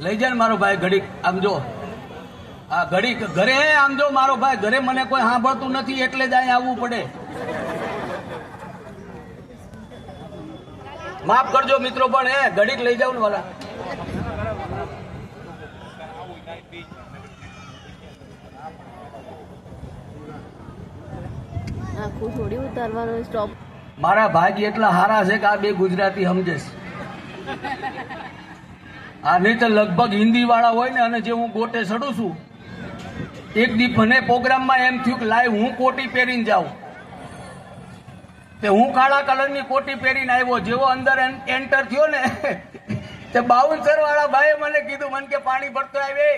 લઈ જાય ને મારો ભાઈ ઘડીક આમ જો, આ ઘડીક ઘરે આમ જો મારો ભાઈ ઘરે મને કોઈ સાંભળતું નથી એટલે જ અહીં આવવું પડે. માફ કરજો મિત્રો, પણ ઘડીક લઈ જાવ ને વાલા. આખું થોડી ઉતારવાનો સ્ટોપ. મારા ભાઈ એટલા હારા છે કે આ બે ગુજરાતી સમજે છે. આ નહીં તો લગભગ હિન્દી વાળા હોય ને, અને જે હું ગોટે ચડું છું, એક દી મને પ્રોગ્રામમાં એમ થયું કે લાઈવ હું કોટી પહેરીને જાઉં. તે હું કાળા કલરની કોટી પહેરીને આવ્યો. જેવો અંદર એન્ટર થયો ને, તે બાઉન્સર વાળા ભાઈએ મને કીધું, મને કે પાણી ભરતો આવે.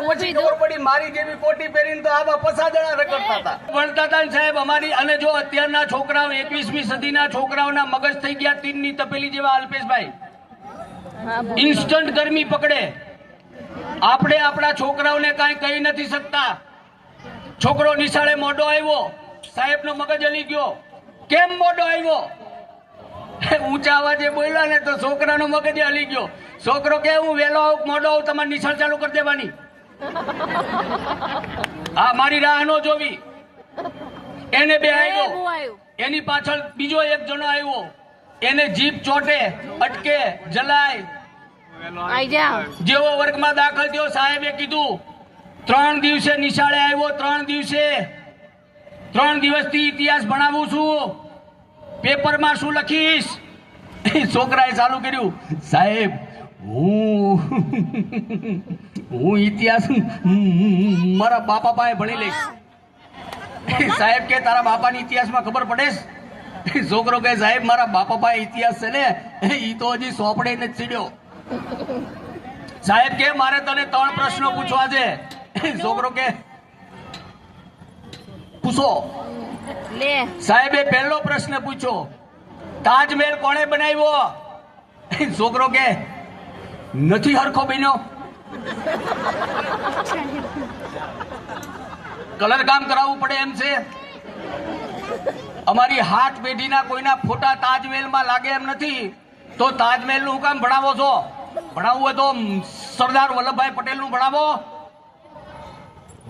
પછી ખબર પડી મારી જેવી કોટી પહેરીને તો આવા પસાદડા રખડતા હતા, ભણતા હતા ને સાહેબ અમારી. અને જો અત્યારના છોકરાઓ 21મી સદીના છોકરાઓના મગજ થઈ ગયા તીનની તપેલી જેવા. અલ્પેશભાઈ, ઇન્સ્ટન્ટ ગરમી પકડે. આપણે આપણા છોકરાઓને કાંઈ કહી નથી શકતા. છોકરો નિશાળે મોઢો આવ્યો, સાહેબનો મગજ હલી ગયો. કેમ મોઢો આવ્યો? ઊંચા અવાજે બોલ્યા ને તો છોકરાનો મગજ હલી ગયો. છોકરો કે હું વેલો આવું મોઢો આવું, તમારે નિશાળ ચાલુ કરી દેવાની. હા, મારી રાહ નો જોવી. એને બે આવ્યો, એની પાછળ બીજો એક જણો આવ્યો. એને જીભ ચોટે, અટકે, જલાય. જેવો વર્ગમાં દાખલ થયો, સાહેબે કીધું 3 દિવસે નિશાળે આવ્યો. 3 દિવસથી ઇતિહાસ ભણાવું છું, પેપરમાં શું લખીશ? છોકરાએ ચાલુ કર્યું, સાહેબ હું ઇતિહાસ મારા બાપા પાસે ભણી લઈશ. સાહેબ કે તારા બાપાની ઇતિહાસમાં ખબર પડે? છોકરો કે સાહેબ મારા બાપા પાસે ઇતિહાસ છે ને, એ તો હજી સોપડે નથી ચડ્યો. સાહેબ કે મારે તને 3 પ્રશ્નો પૂછવા છે. છોકરો કે પૂછો. સાહેબે પહેલો પ્રશ્ન પૂછ્યો, તાજમહેલ કોણે બનાવ્યો? છોકરો કે નથી હરખો બન્યો. કલર કામ કરાવવું પડે એમ છે. અમારી 7 પેઢીના કોઈના ફોટા તાજમહેલમાં લાગે એમ નથી, તો તાજમહેલ નું કામ ભણાવો છો? ભણાવવું હોય તો સરદાર વલ્લભભાઈ પટેલ નું ભણાવો.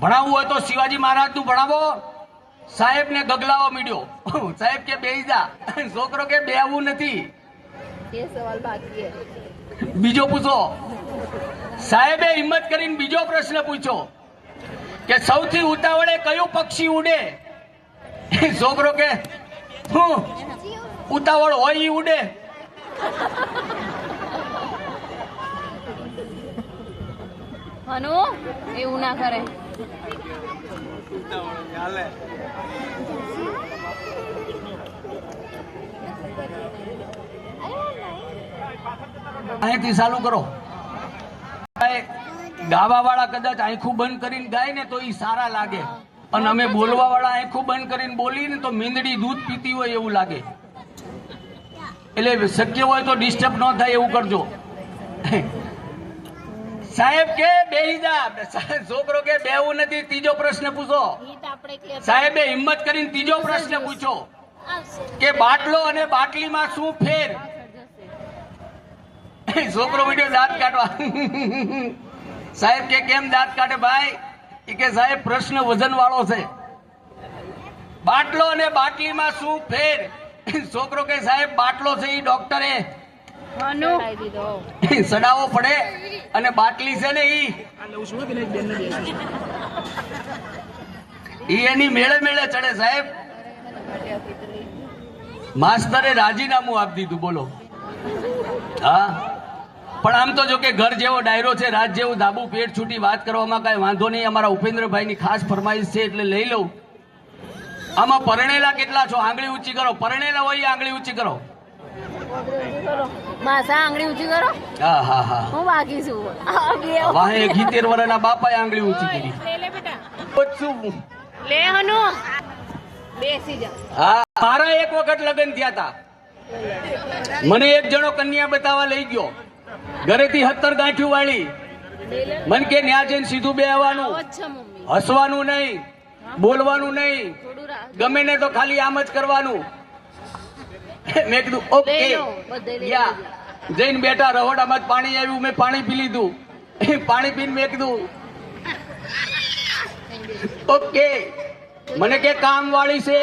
ભણાવવું હોય તો શિવાજી મહારાજ નું ભણાવો. સાહેબ ને ગગલાવો મીડ્યો. સાહેબ કે બેહી જા. છોકરો કે બેહવું નથી. સવાલ બાકી હે. બીજો પૂછો. સાહેબે હિંમત કરીને બીજો પ્રશ્ન પૂછ્યો કે સૌથી ઉતાવળે કયું પક્ષી ઉડે? છોકરો કે ઉતાવળ હોય ઈ ઉડે. હનુ એવું ના કરે. અહીંથી ચાલુ કરો. ગાવા વાળા કદાચ આંખું બંધ કરીને ગાય ને તો ઈ સારા લાગે, અને અમે બોલવા વાળા આંખું બંધ કરીને બોલીએ ને તો મીંદડી દૂધ પીતી હોય એવું લાગે. એટલે શક્ય હોય તો ડિસ્ટર્બ ન થાય એવું કરજો. સાહેબ કે બેહી જા. છોકરો કે બેહવું નથી. ત્રીજો પ્રશ્ન પૂછો. સાહેબે હિંમત કરીને ત્રીજો પ્રશ્ન પૂછ્યો કે બાટલો અને બાટલીમાં શું ફેર? છોકરો વિડિયો દાંત કાઢવા. સાહેબ કે કેમ દાંત કાઢે ભાઈ? કે સાહેબ પ્રશ્ન વજન વાળો છે. બાટલો અને બાટલીમાં શું ફેર? છોકરો કે સાહેબ બાટલો છે એ ડોક્ટરે સડાવો પડે, અને બાટલી છે ને ઈ એની મેળે મેળે ચડે. સાહેબ માસ્તરે રાજીનામું આપી દીધું. બોલો. હા, પણ આમ તો જો કે ઘર જેવો ડાયરો છે, રાત જેવું ધાબુ, પેટ છૂટી વાત કરવામાં કઈ વાંધો નહીં. અમારા ઉપેન્દ્રભાઈ ની ખાસ ફરમાઈશ છે એટલે લઈ લઉં. આમાં પરણેલા કેટલા છો? આંગળી ઊંચી કરો. પરણેલા હોય આંગળી ઊંચી કરો. માસા આંગળી ઊંચી કરો. હા હા હા, હું બાકી છું. વાહે 70 વર્ષના બાપાએ આંગળી ઊંચી કરી. લે હનુ બેસી જા. હા, મારા એક વખત લગ્ન થયા હતા. મને એક જણો કન્યા બતાવવા લઈ ગયો. ઘરેથી 17 ગાંઠિયું વાળી. મન કે ન્યા જઈને સીધું બે આવવાનું, હસવાનું નહીં, બોલવાનું નહીં, ગમે ને તો ખાલી આમ જ કરવાનું. મેં કીધું લઈ ઓકે લો બધે લઈ યા લેજો. જઈને બેઠા રહોડામાં જ પાણી આવ્યું મેં પાણી પી લીધું પાણી પીને મેં કીધું ઓકે મને કે કામ વાળી છે